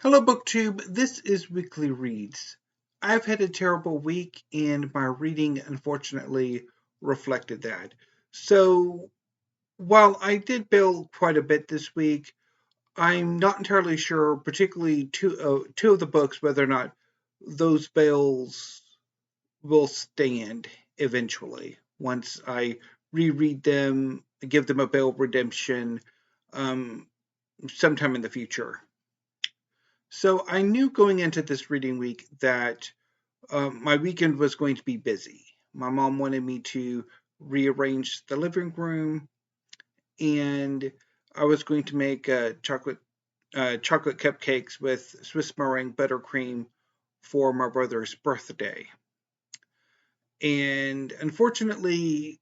Hello, BookTube. This is Weekly Reads. I've had a terrible week, and my reading unfortunately reflected that. So, while I did bail quite a bit this week, I'm not entirely sure, particularly two of the books, whether or not those bails will stand eventually once I reread them, give them a bail redemption um, sometime in the future. So I knew going into this reading week that my weekend was going to be busy. My mom wanted me to rearrange the living room, and I was going to make chocolate cupcakes with Swiss meringue buttercream for my brother's birthday. And unfortunately,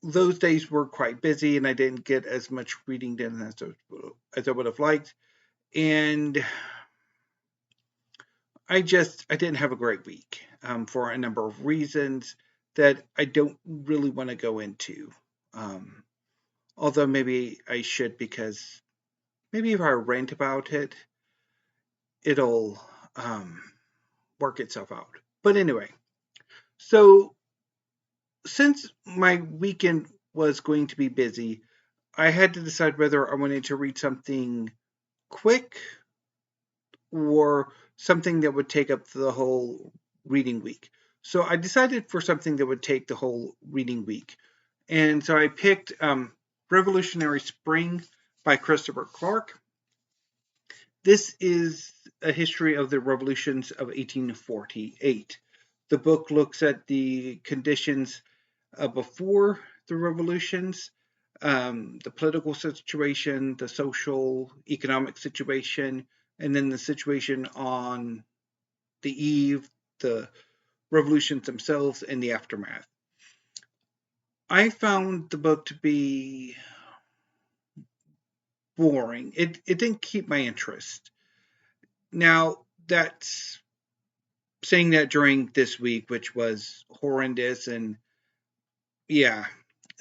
those days were quite busy, and I didn't get as much reading done as I would have liked. And I didn't have a great week for a number of reasons that I don't really want to go into. Um, Although maybe I should, because maybe if I rant about it, it'll um, work itself out. But anyway, so since my weekend was going to be busy, I had to decide whether I wanted to read something quick or something that would take up the whole reading week. So I decided for something that would take the whole reading week. And so I picked Revolutionary Spring by Christopher Clark. This is a history of the revolutions of 1848. The book looks at the conditions before the revolutions, the political situation, the social, economic situation, and then the situation on the eve, the revolutions themselves, and the aftermath. I found the book to be boring. It didn't keep my interest. Now, that's saying that during this week, which was horrendous, and yeah.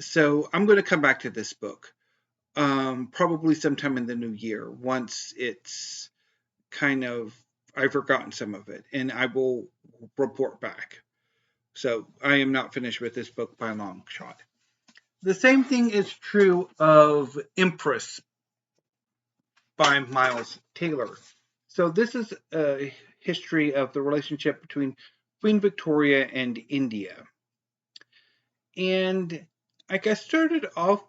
So I'm going to come back to this book probably sometime in the new year once it's kind of I've forgotten some of it, and I will report back. So I am not finished with this book by a long shot. The same thing is true of Empress by Miles Taylor. So this is a history of the relationship between Queen Victoria and India. And like I started off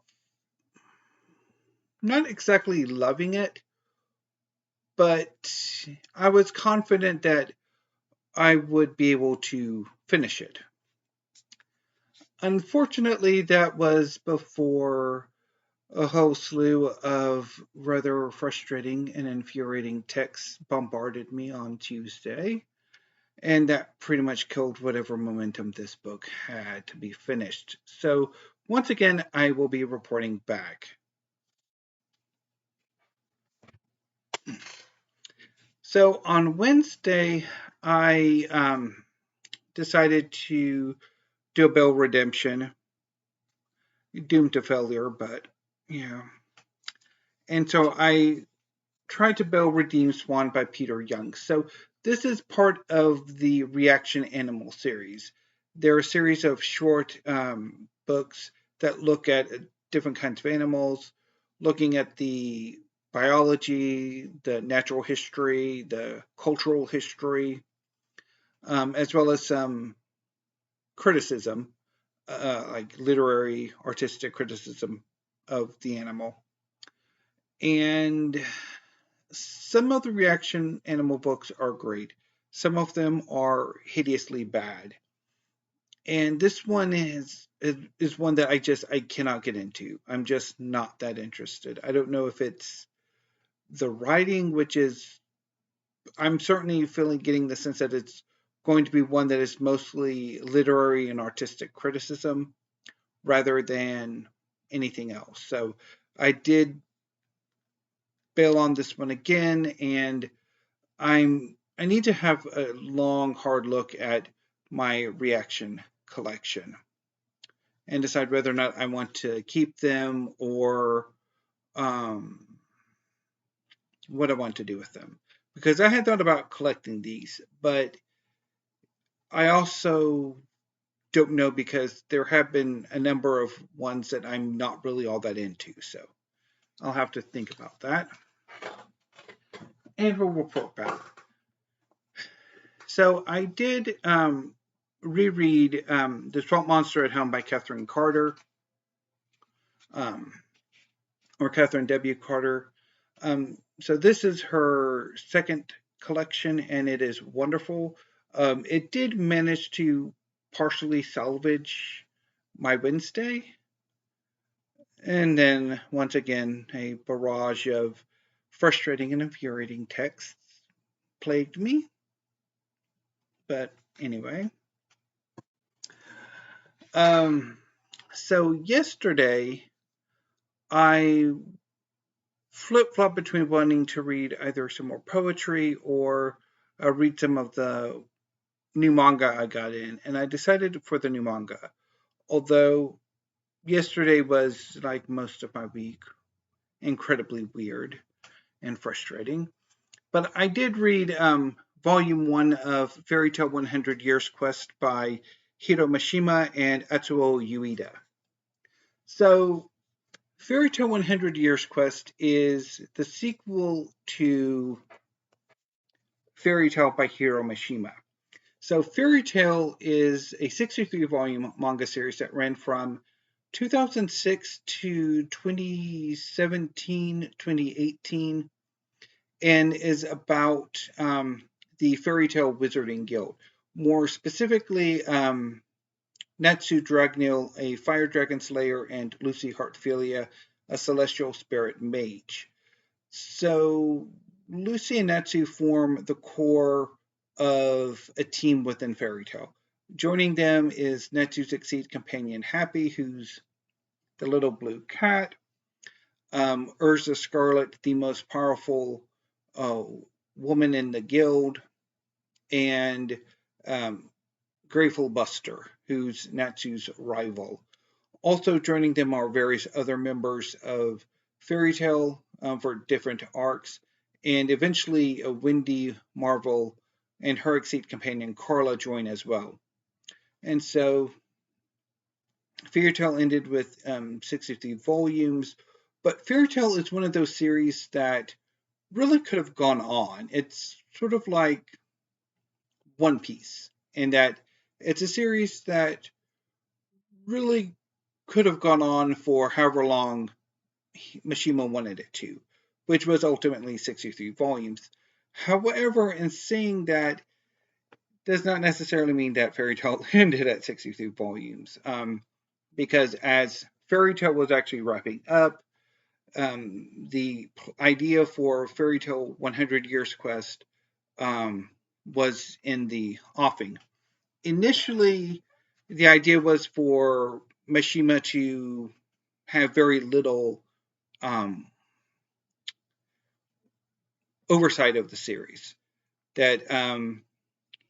not exactly loving it, but I was confident that I would be able to finish it. Unfortunately, that was before a whole slew of rather frustrating and infuriating texts bombarded me on Tuesday, and that pretty much killed whatever momentum this book had to be finished. So, once again, I will be reporting back. So, on Wednesday, I decided to do a Bill Redemption, doomed to failure, but yeah. And so I tried to Bill Redeem Swan by Peter Young. So this is part of the Reaction Animal series. They're a series of short books that look at different kinds of animals, looking at the biology, the natural history, the cultural history, as well as some criticism, like literary, artistic criticism of the animal. And some of the reaction animal books are great. Some of them are hideously bad. And this one is one that I cannot get into. I'm just not that interested. I don't know if it's the writing, which is I'm certainly feeling getting the sense that it's going to be one that is mostly literary and artistic criticism rather than anything else. So I did bail on this one again, and I need to have a long, hard look at my reaction collection and decide whether or not I want to keep them or um, what I want to do with them. Because I had thought about collecting these, but I also don't know because there have been a number of ones that I'm not really all that into. So I'll have to think about that. And we'll report back. So I did reread The Swamp Monster at Home by Catherine Carter, um, or Catherine W. Carter. So this is her second collection, and it is wonderful. It did manage to partially salvage my Wednesday, and then once again, a barrage of frustrating and infuriating texts plagued me. But anyway, um, so yesterday I flip flop between wanting to read either some more poetry or read some of the new manga I got in, and I decided for the new manga. Although yesterday was, like most of my week, incredibly weird and frustrating. But I did read volume one of Fairy Tale 100 Years Quest by Hiro Mashima and Atsuo Ueda. So, Fairy Tale 100 Years Quest is the sequel to Fairy Tale by Hiro Mashima. So, Fairy Tale is a 63 volume manga series that ran from 2006 to 2017, 2018, and is about the Fairy Tale Wizarding Guild. More specifically, Natsu Dragneel, a fire dragon slayer, and Lucy Heartfilia, a celestial spirit mage. So Lucy and Natsu form the core of a team within Fairy Tale. Joining them is Natsu's exceed companion Happy, who's the little blue cat. Urza Scarlet, the most powerful uh, woman in the guild, and um, Grateful Buster, who's Natsu's rival. Also joining them are various other members of Fairy Tale for different arcs, and eventually Wendy, Marvel, and her exceed companion Carla join as well. And so Fairy Tale ended with 63 volumes, but Fairy Tale is one of those series that really could have gone on. It's sort of like One Piece, in that it's a series that really could have gone on for however long Mashima wanted it to, which was ultimately 63 volumes. However, in saying that, does not necessarily mean that Fairy Tale ended at 63 volumes, because as Fairy Tale was actually wrapping up, the idea for Fairy Tale 100 Years Quest was in the offing. Initially, the idea was for Mashima to have very little um, oversight of the series. That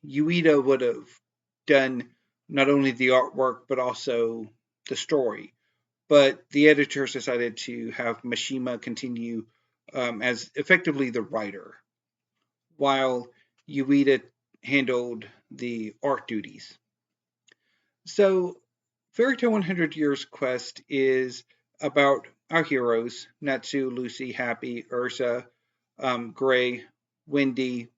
Ueda would have done not only the artwork but also the story. But the editors decided to have Mashima continue as effectively the writer, while Ueda handled the art duties. So, Fairy Tale 100 Years Quest is about our heroes Natsu, Lucy, Happy, Ursa, Gray, Wendy,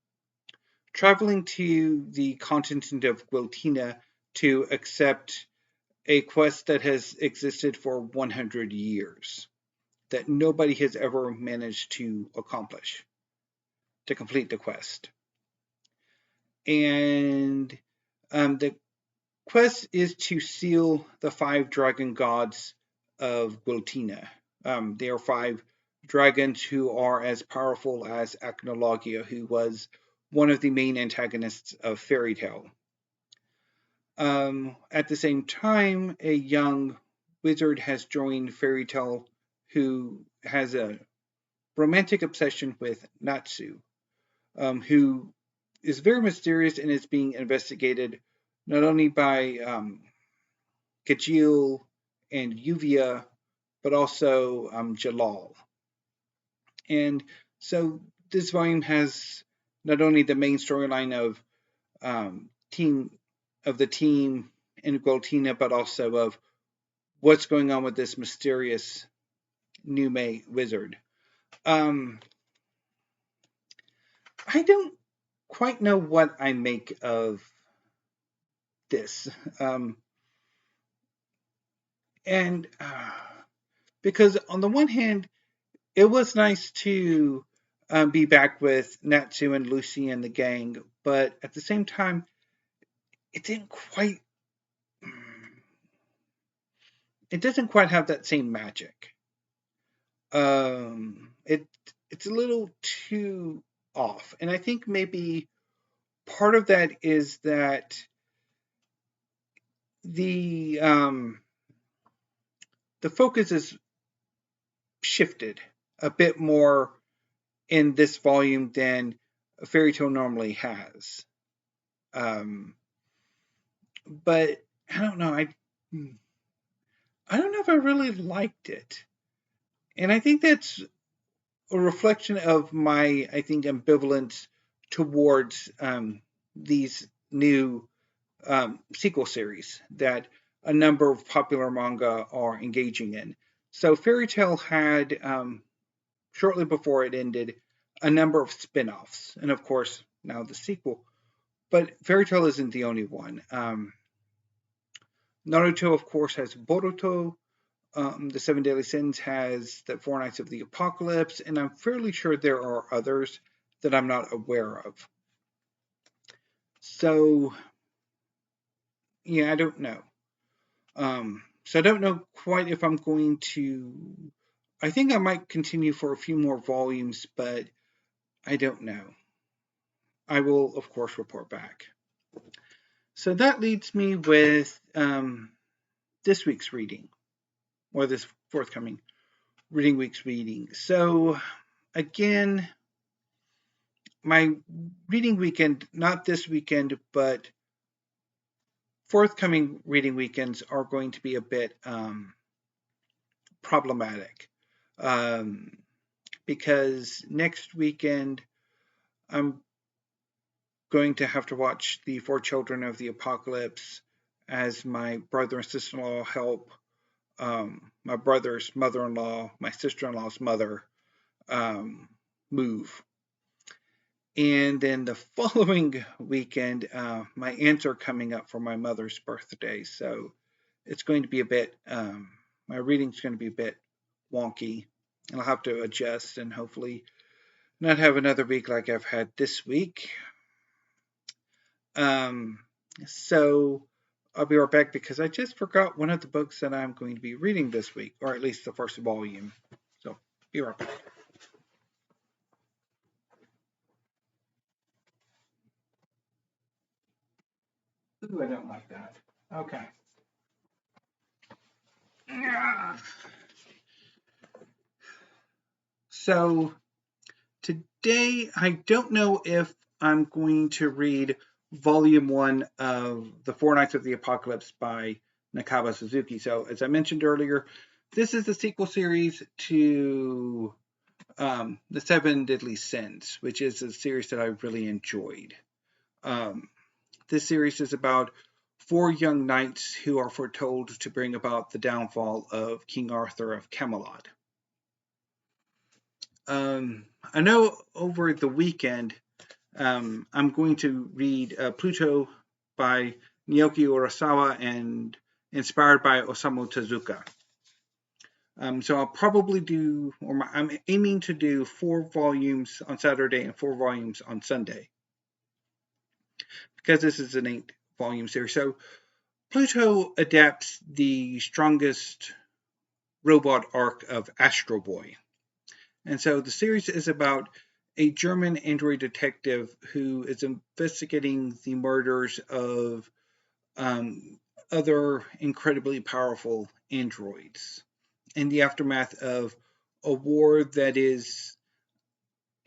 traveling to the continent of Guiltina to accept a quest that has existed for 100 years, that nobody has ever managed to accomplish, to complete the quest. And the quest is to seal the 5 dragon gods of Guiltina. They are 5 dragons who are as powerful as Acnologia, who was one of the main antagonists of Fairy Tale. At the same time, a young wizard has joined Fairy Tale who has a romantic obsession with Natsu, who is very mysterious and is being investigated not only by Gajil and Yuvia, but also Jalal. And So this volume has not only the main storyline of team of the team in Goltina, but also of what's going on with this mysterious new May wizard. I don't quite know what I make of this, and because on the one hand, it was nice to be back with Natsu and Lucy and the gang, but at the same time, it didn't quite. It doesn't quite have that same magic. It it's a little too off, and I think maybe part of that is that the um, the focus is shifted a bit more in this volume than a fairy tale normally has. Um, but I don't know. I don't know if I really liked it, and I think that's a reflection of my, I think, ambivalence towards these new sequel series that a number of popular manga are engaging in. So Fairy Tail had, shortly before it ended, a number of spin offs, and of course, now the sequel. But Fairy Tail isn't the only one. Naruto, of course, has Boruto. The Seven Deadly Sins has the Four Nights of the Apocalypse, and I'm fairly sure there are others that I'm not aware of. So, yeah, I don't know. So I don't know quite if I'm going to. I think I might continue for a few more volumes, but I don't know. I will, of course, report back. So that leads me with this week's reading, or this forthcoming reading week's reading. So, again, my reading weekend, not this weekend, but forthcoming reading weekends are going to be a bit problematic. Because next weekend I'm going to have to watch The Four Children of the Apocalypse as my brother and sister-in-law help my brother's mother-in-law, my sister-in-law's mother, move. And then the following weekend, my aunts are coming up for my mother's birthday. So it's going to be a bit, my reading's going to be a bit wonky. And I'll have to adjust and hopefully not have another week like I've had this week. So I'll be right back because I just forgot one of the books that I'm going to be reading this week, or at least the first volume. So be right back. Ooh, I don't like that. Okay. So today, I don't know if I'm going to read volume one of The Four Nights of the Apocalypse by Nakaba Suzuki. So, as I mentioned earlier, this is the sequel series to The Seven Deadly Sins, which is a series that I really enjoyed. This series is about four young knights who are foretold to bring about the downfall of King Arthur of Camelot. I know over the weekend I'm going to read Pluto by Naoki Urasawa and inspired by Osamu Tezuka. So I'll probably do, I'm aiming to do 4 volumes on Saturday and 4 volumes on Sunday, because this is an 8-volume series. So Pluto adapts the strongest robot arc of Astro Boy. And so the series is about a German android detective who is investigating the murders of other incredibly powerful androids in the aftermath of a war that is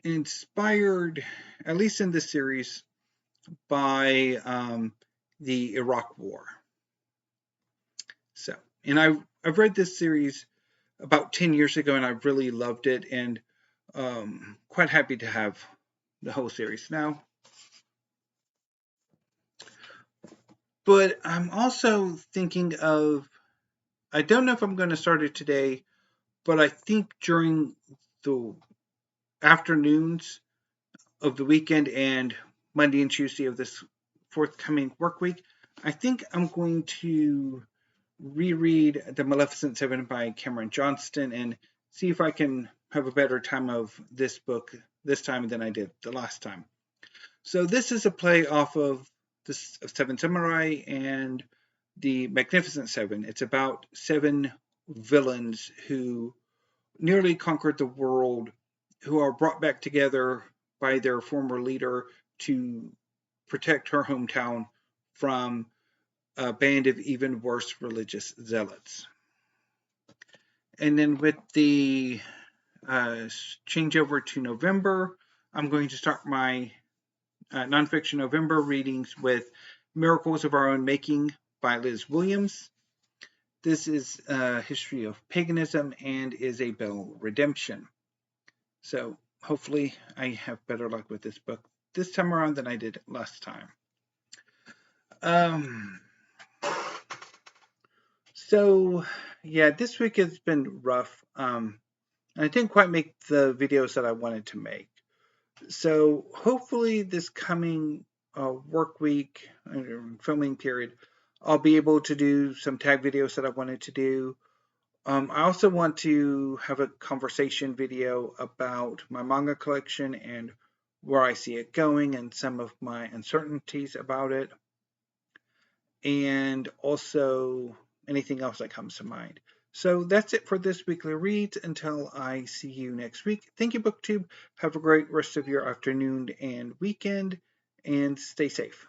inspired, at least in this series, by the Iraq War. So, and I've read this series about 10 years ago, and I really loved it. And quite happy to have the whole series now. But I'm also thinking of, I don't know if I'm going to start it today, but I think during the afternoons of the weekend and Monday and Tuesday of this forthcoming work week, I think I'm going to reread The Maleficent 7 by Cameron Johnston and see if I can have a better time of this book this time than I did the last time. So this is a play off of the Seven Samurai and the Magnificent Seven. It's about 7 villains who nearly conquered the world, who are brought back together by their former leader to protect her hometown from a band of even worse religious zealots. And then with the changeover to November, I'm going to start my nonfiction November readings with Miracles of Our Own Making by Liz Williams. This is a history of paganism and is a Bell redemption. So hopefully I have better luck with this book this time around than I did last time. So yeah, this week has been rough. I didn't quite make the videos that I wanted to make. So hopefully this coming work week, filming period, I'll be able to do some tag videos that I wanted to do. I also want to have a conversation video about my manga collection and where I see it going and some of my uncertainties about it. And also anything else that comes to mind. So that's it for this weekly reads. Until I see you next week. Thank you, BookTube. Have a great rest of your afternoon and weekend, and stay safe.